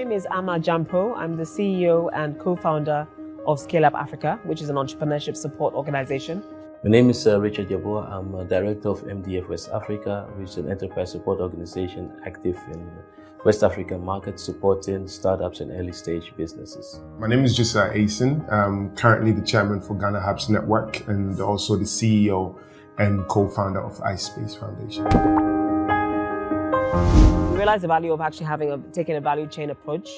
name is Ama Jampo. I'm the CEO and co-founder of Scale Up Africa, which is an entrepreneurship support organization. My name is Richard Yeboah. I'm a director of MDF West Africa, which is an enterprise support organization active in West African markets, supporting startups and early stage businesses. My name is Josiah Asen. I'm currently the chairman for Ghana Hubs Network and also the CEO and co-founder of iSpace Foundation. We realized the value of actually taking a value chain approach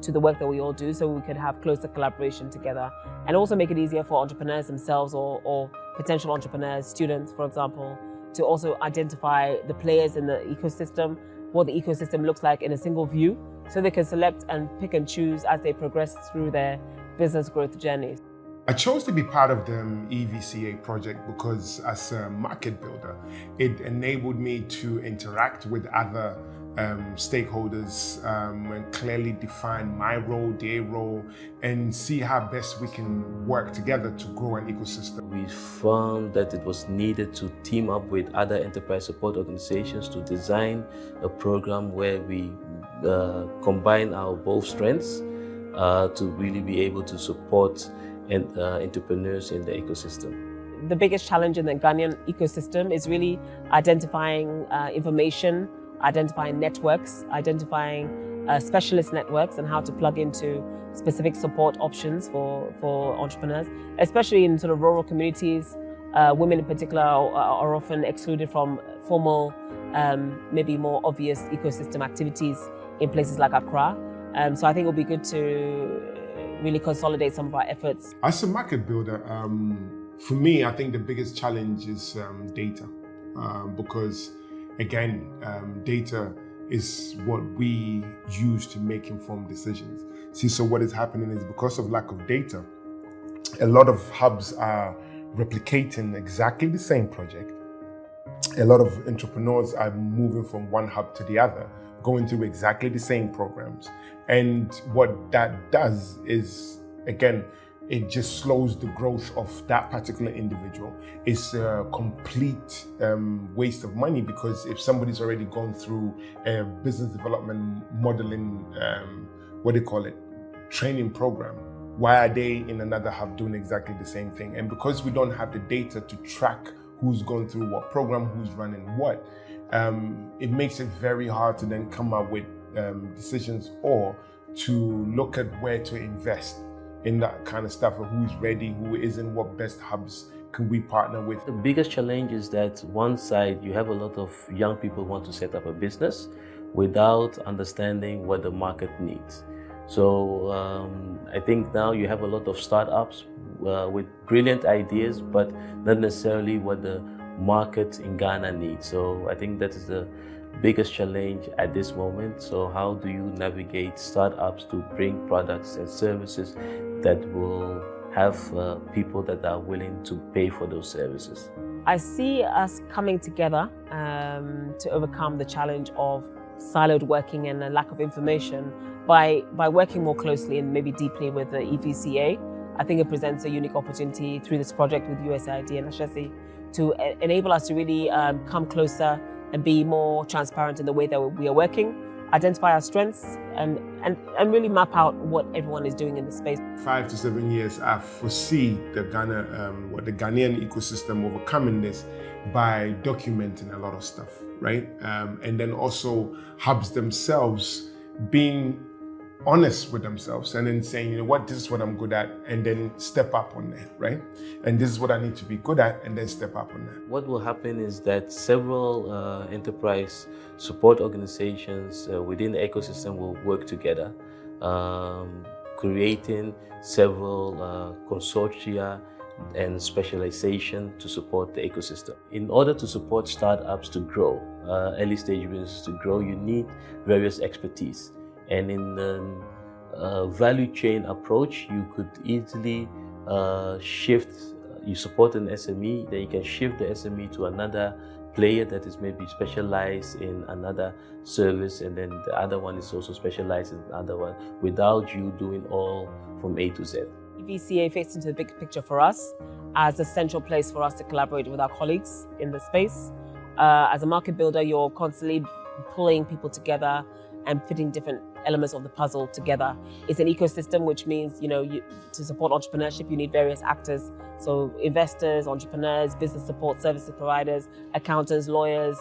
to the work that we all do, so we could have closer collaboration together and also make it easier for entrepreneurs themselves or potential entrepreneurs, students, for example, to also identify the players in the ecosystem, what the ecosystem looks like in a single view, so they can select and pick and choose as they progress through their business growth journeys. I chose to be part of the EVCA project because as a market builder, it enabled me to interact with other stakeholders and clearly define my role, their role, and see how best we can work together to grow an ecosystem. We found that it was needed to team up with other enterprise support organizations to design a program where we combine our both strengths to really be able to support entrepreneurs in the ecosystem. The biggest challenge in the Ghanaian ecosystem is really identifying information, identifying networks, identifying specialist networks and how to plug into specific support options for entrepreneurs, especially in sort of rural communities. Women in particular are often excluded from formal, maybe more obvious ecosystem activities in places like Accra. So I think it'll be good to really consolidate some of our efforts. As a market builder, for me, I think the biggest challenge is data, because again, data is what we use to make informed decisions. See, so what is happening is because of lack of data, a lot of hubs are replicating exactly the same project. A lot of entrepreneurs are moving from one hub to the other, going through exactly the same programs. And what that does is, again, it just slows the growth of that particular individual. It's a complete waste of money, because if somebody's already gone through a business development modeling, training program, why are they in another hub doing exactly the same thing? And because we don't have the data to track who's going through what program, who's running what, it makes it very hard to then come up with decisions or to look at where to invest in that kind of stuff, of who's ready, who isn't, what best hubs can we partner with. The biggest challenge is that one side, you have a lot of young people who want to set up a business without understanding what the market needs. So I think now you have a lot of startups with brilliant ideas, but not necessarily what the market in Ghana needs. So I think that is the biggest challenge at this moment. So how do you navigate startups to bring products and services that will have people that are willing to pay for those services? I see us coming together to overcome the challenge of siloed working and a lack of information by working more closely and maybe deeply with the EVCA. I think it presents a unique opportunity through this project with USAID and Ashesi to enable us to really come closer and be more transparent in the way that we are working, identify our strengths, and really map out what everyone is doing in the space. 5 to 7 years, I foresee the Ghanaian ecosystem overcoming this by documenting a lot of stuff, right? And then also hubs themselves being honest with themselves and then saying, you know what, this is what I'm good at, and then step up on that, right? And this is what I need to be good at, and then step up on that. What will happen is that several enterprise support organizations within the ecosystem will work together, creating several consortia and specialization to support the ecosystem. In order to support startups to grow, early stage businesses to grow, you need various expertise. And in the value chain approach, you could easily shift, you support an SME, then you can shift the SME to another player that is maybe specialized in another service, and then the other one is also specialized in another one, without you doing all from A to Z. EVCA fits into the big picture for us as a central place for us to collaborate with our colleagues in the space. As a market builder, you're constantly pulling people together and fitting different elements of the puzzle together. It's an ecosystem, which means, to support entrepreneurship, you need various actors. So investors, entrepreneurs, business support services providers, accountants, lawyers,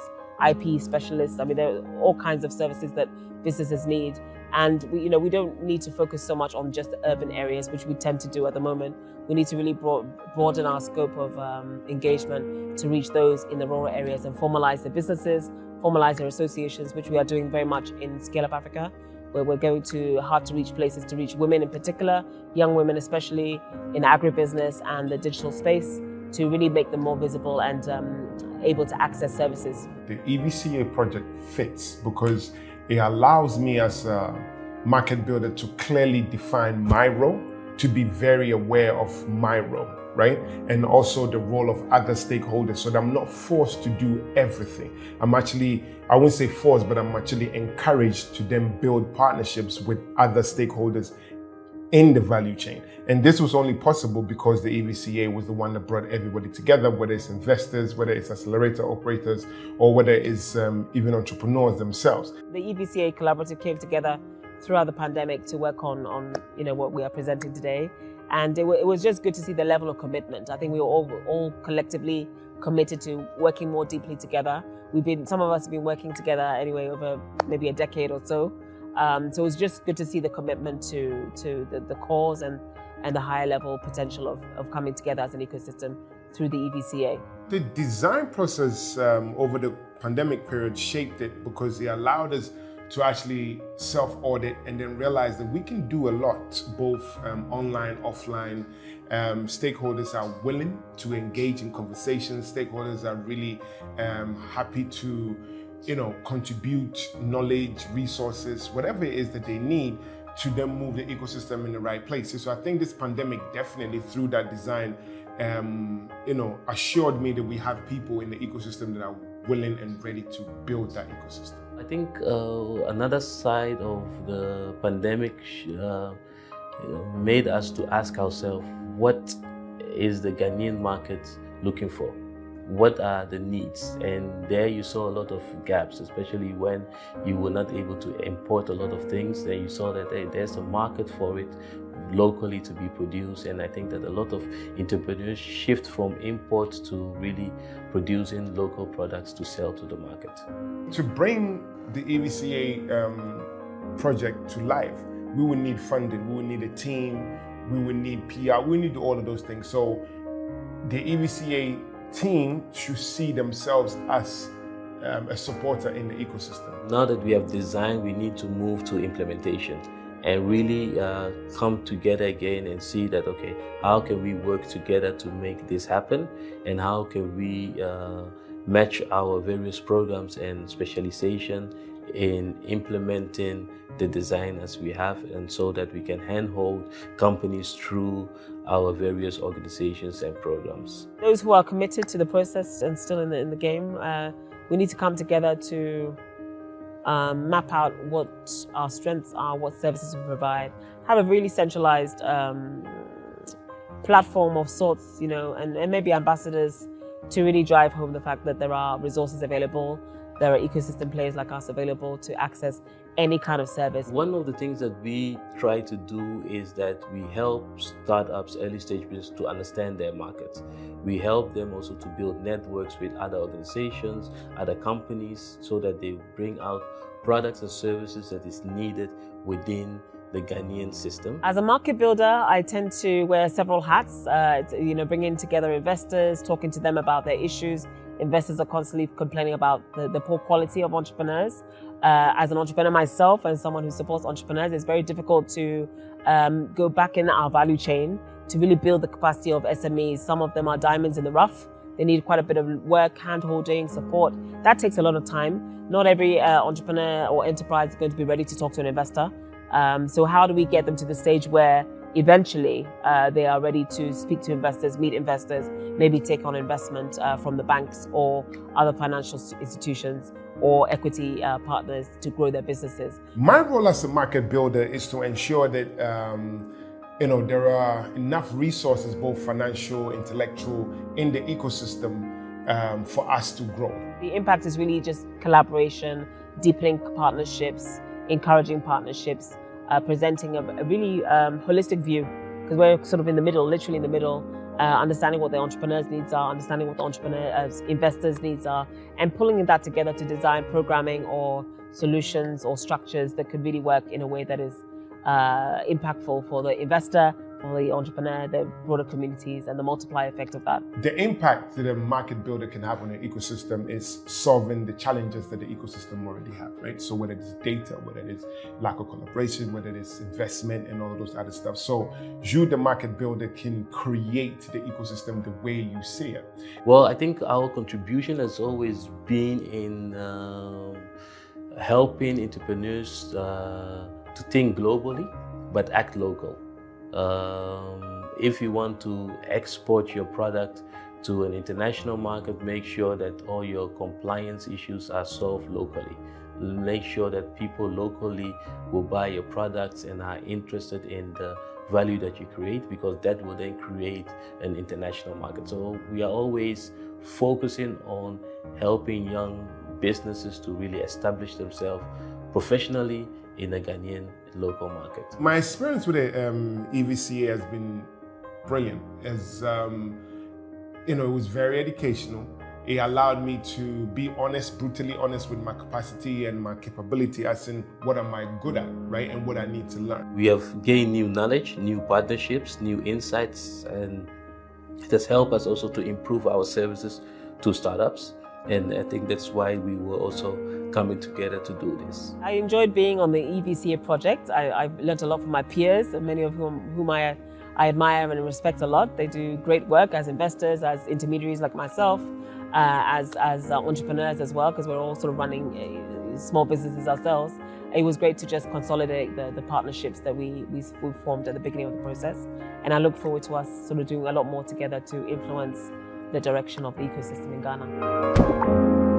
IP specialists. I mean, there are all kinds of services that businesses need. And we don't need to focus so much on just the urban areas, which we tend to do at the moment. We need to really broaden our scope of engagement to reach those in the rural areas and formalize their businesses, formalize their associations, which we are doing very much in Scale Up Africa, where we're going to hard-to-reach places to reach women in particular, young women especially in agribusiness and the digital space, to really make them more visible and able to access services. The EVCA project fits because it allows me as a market builder to clearly define my role, to be very aware of my role, right? And also the role of other stakeholders, so that I'm not forced to do everything. I wouldn't say forced, but I'm actually encouraged to then build partnerships with other stakeholders in the value chain. And this was only possible because the EVCA was the one that brought everybody together, whether it's investors, whether it's accelerator operators, or whether it's even entrepreneurs themselves. The EVCA collaborative came together throughout the pandemic to work on what we are presenting today. And it was just good to see the level of commitment. I think we were all collectively committed to working more deeply together. Some of us have been working together anyway over maybe a decade or so. So it was just good to see the commitment to the cause and the higher level potential of coming together as an ecosystem through the EVCA. The design process over the pandemic period shaped it because it allowed us to actually self-audit and then realize that we can do a lot, both online, offline. Stakeholders are willing to engage in conversations. Stakeholders are really happy to contribute knowledge, resources, whatever it is that they need to then move the ecosystem in the right places. So I think this pandemic definitely, through that design, assured me that we have people in the ecosystem that are willing and ready to build that ecosystem. I think another side of the pandemic made us to ask ourselves, what is the Ghanaian market looking for? What are the needs? And there you saw a lot of gaps, especially when you were not able to import a lot of things. Then you saw that there's a market for it locally to be produced. And I think that a lot of entrepreneurs shift from import to really producing local products to sell to the market. To bring the EVCA project to life, we would need funding, we would need a team, we would need PR, we need all of those things. So the EVCA team should see themselves as a supporter in the ecosystem. Now that we have designed, we need to move to implementation and really come together again and see that, okay, how can we work together to make this happen, and how can we match our various programs and specialization in implementing the design as we have, and so that we can handhold companies through our various organizations and programs. Those who are committed to the process and still in the game, we need to come together to map out what our strengths are, what services we provide, have a really centralized platform of sorts, and maybe ambassadors to really drive home the fact that there are resources available, there are ecosystem players like us available to access any kind of service. One of the things that we try to do is that we help startups, early stage business, to understand their markets. We help them also to build networks with other organizations, other companies, so that they bring out products and services that is needed within the Ghanaian system. As a market builder, I tend to wear several hats. Bringing together investors, talking to them about their issues. Investors are constantly complaining about the poor quality of entrepreneurs. As an entrepreneur myself and someone who supports entrepreneurs, it's very difficult to go back in our value chain to really build the capacity of SMEs. Some of them are diamonds in the rough. They need quite a bit of work, hand-holding, support. That takes a lot of time. Not every entrepreneur or enterprise is going to be ready to talk to an investor. So how do we get them to the stage where eventually they are ready to speak to investors, meet investors, maybe take on investment from the banks or other financial institutions or equity partners to grow their businesses? My role as a market builder is to ensure that there are enough resources, both financial, intellectual, in the ecosystem for us to grow. The impact is really just collaboration, deepening partnerships, encouraging partnerships, presenting a really holistic view, because we're sort of in the middle, literally in the middle, understanding what the entrepreneurs' needs are, understanding what the investors' needs are, and pulling that together to design programming or solutions or structures that could really work in a way that is impactful for the investor, for the entrepreneur, the broader communities, and the multiplier effect of that. The impact that a market builder can have on an ecosystem is solving the challenges that the ecosystem already have, right? So whether it's data, whether it's lack of collaboration, whether it's investment and all those other stuff. So you, the market builder, can create the ecosystem the way you see it. Well, I think our contribution has always been in helping entrepreneurs to think globally, but act local. If you want to export your product to an international market, make sure that all your compliance issues are solved locally. Make sure that people locally will buy your products and are interested in the value that you create, because that will then create an international market. So we are always focusing on helping young businesses to really establish themselves professionally in the Ghanaian local market. My experience with the EVCA has been brilliant. As it was very educational. It allowed me to be honest, brutally honest with my capacity and my capability, as in what am I good at, right? And what I need to learn. We have gained new knowledge, new partnerships, new insights, and it has helped us also to improve our services to startups. And I think that's why we were also coming together to do this. I enjoyed being on the EVCA project. I've learned a lot from my peers, and many of whom I admire and respect a lot. They do great work as investors, as intermediaries like myself, as entrepreneurs as well, because we're all sort of running small businesses ourselves. It was great to just consolidate the partnerships that we formed at the beginning of the process. And I look forward to us sort of doing a lot more together to influence the direction of the ecosystem in Ghana.